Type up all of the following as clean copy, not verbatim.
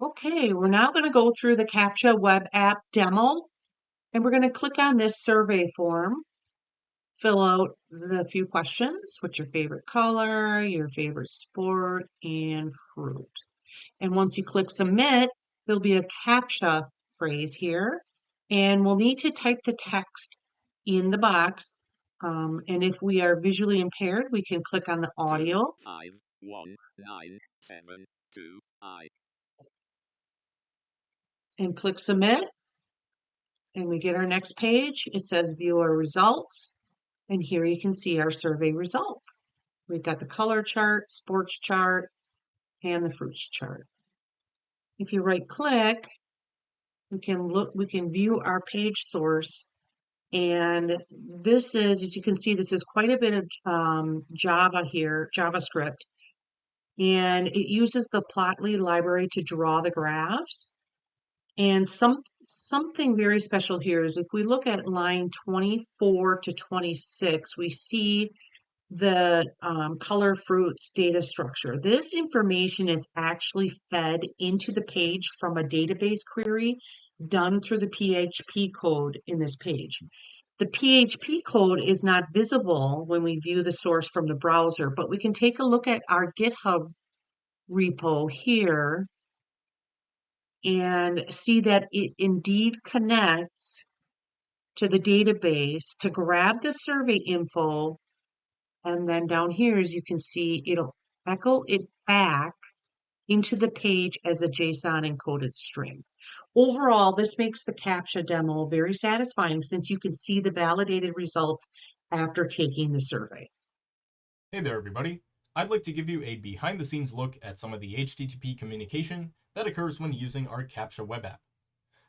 Okay, we're now going to go through the Captcha web app demo, and we're going to click on this survey form, fill out the few questions. What's your favorite color, your favorite sport, and fruit? And once you click submit, there'll be a Captcha phrase here, and we'll need to type the text in the box. And if we are visually impaired, we can click on the audio 51972I. and click submit. And we get our next page. It says view our results. And here you can see our survey results. We've got the color chart, sports chart, and the fruits chart. If you right click, we can view our page source. And this is, as you can see, this is quite a bit of Java here, JavaScript. And it uses the Plotly library to draw the graphs. And something very special here is if we look at line 24 to 26, we see the color fruits data structure. This information is actually fed into the page from a database query done through the PHP code in this page. The PHP code is not visible when we view the source from the browser, but we can take a look at our GitHub repo here and see that it indeed connects to the database to grab the survey info. And then down here, as you can see, it'll echo it back into the page as a JSON encoded string. Overall, this makes the Captcha demo very satisfying since you can see the validated results after taking the survey. Hey there, everybody. I'd like to give you a behind the scenes look at some of the HTTP communication that occurs when using our Captcha web app.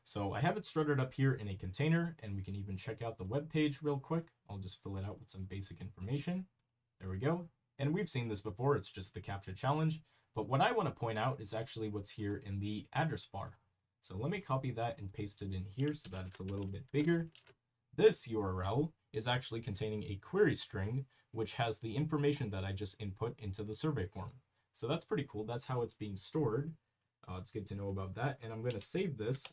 So I have it strutted up here in a container, and we can even check out the web page real quick. I'll just fill it out with some basic information. There we go. And we've seen this before, it's just the Captcha challenge. But what I want to point out is actually what's here in the address bar. So let me copy that and paste it in here so that it's a little bit bigger. This URL is actually containing a query string, which has the information that I just input into the survey form. So that's pretty cool. That's how it's being stored. It's good to know about that. And I'm going to save this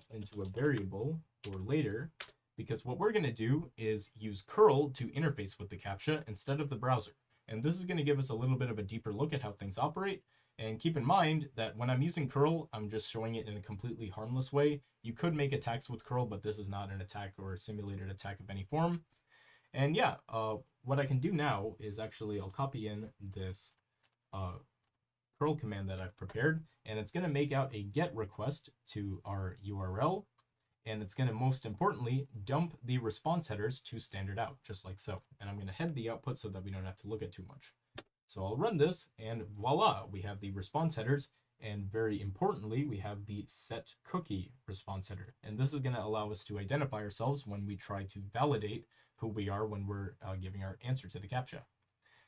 into a variable for later, because what we're going to do is use curl to interface with the Captcha instead of the browser. And this is going to give us a little bit of a deeper look at how things operate. And keep in mind that when I'm using curl, I'm just showing it in a completely harmless way. You could make attacks with curl, but this is not an attack or a simulated attack of any form. And yeah, what I can do now is actually I'll copy in this curl command that I've prepared, and it's going to make out a GET request to our URL, and it's going to most importantly dump the response headers to standard out, just like so. And I'm going to head the output so that we don't have to look at too much. So I'll run this, and voila, we have the response headers, and very importantly, we have the set cookie response header. And this is going to allow us to identify ourselves when we try to validate who we are when we're giving our answer to the Captcha.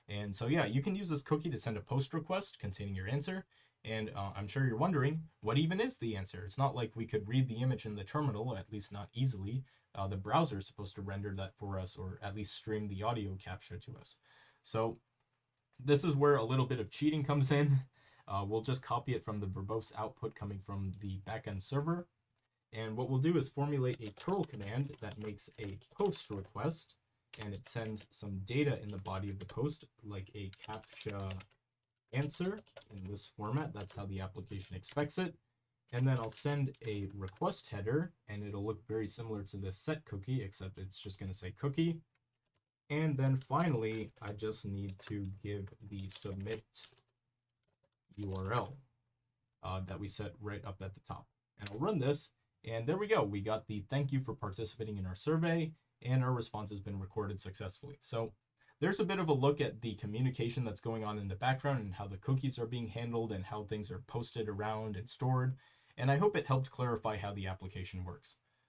And so yeah, you can use this cookie to send a post request containing your answer. And I'm sure you're wondering, what even is the answer? It's not like we could read the image in the terminal, at least not easily. The browser is supposed to render that for us, or at least stream the audio Captcha to us. So this is where a little bit of cheating comes in. We'll just copy it from the verbose output coming from the backend server. And what we'll do is formulate a curl command that makes a post request, and it sends some data in the body of the post, like a Captcha answer in this format. That's how the application expects it. And then I'll send a request header, and it'll look very similar to the set cookie, except it's just going to say cookie. And then finally, I just need to give the submit URL that we set right up at the top. And I'll run this, and there we go. We got the thank you for participating in our survey, and our response has been recorded successfully. So there's a bit of a look at the communication that's going on in the background and how the cookies are being handled and how things are posted around and stored. And I hope it helped clarify how the application works.